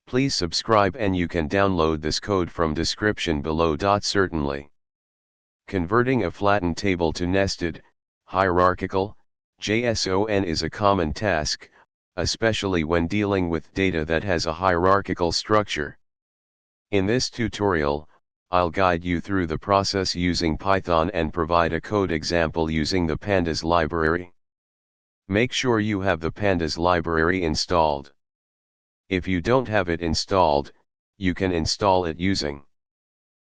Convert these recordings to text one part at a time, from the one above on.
Please subscribe and you can download this code from description below. Certainly. Converting a flattened table to nested, hierarchical, JSON is a common task, especially when dealing with data that has a hierarchical structure. In this tutorial, I'll guide you through the process using Python and provide a code example using the pandas library. Make sure you have the pandas library installed. If you don't have it installed, you can install it using.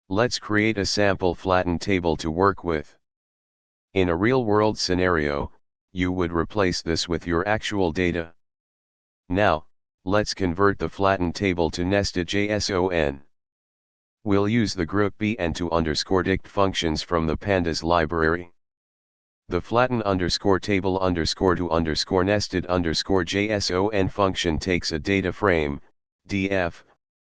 Let's create a sample flattened table to work with. In a real-world scenario, you would replace this with your actual data. Now, let's convert the flattened table to nested JSON. We'll use the groupby and to_dict functions from the pandas library. The flatten_table_to_nested_JSON function takes a data frame, df,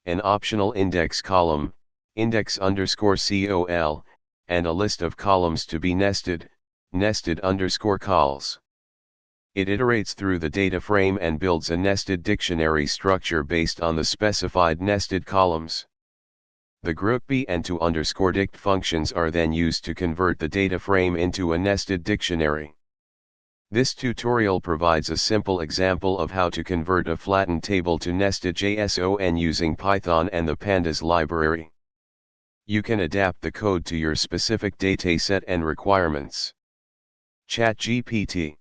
an optional index column, index_col, and a list of columns to be nested, nested_cols. It iterates through the data frame and builds a nested dictionary structure based on the specified nested columns. The groupby and to_dict functions are then used to convert the data frame into a nested dictionary. This tutorial provides a simple example of how to convert a flattened table to nested JSON using Python and the pandas library. You can adapt the code to your specific dataset and requirements. ChatGPT.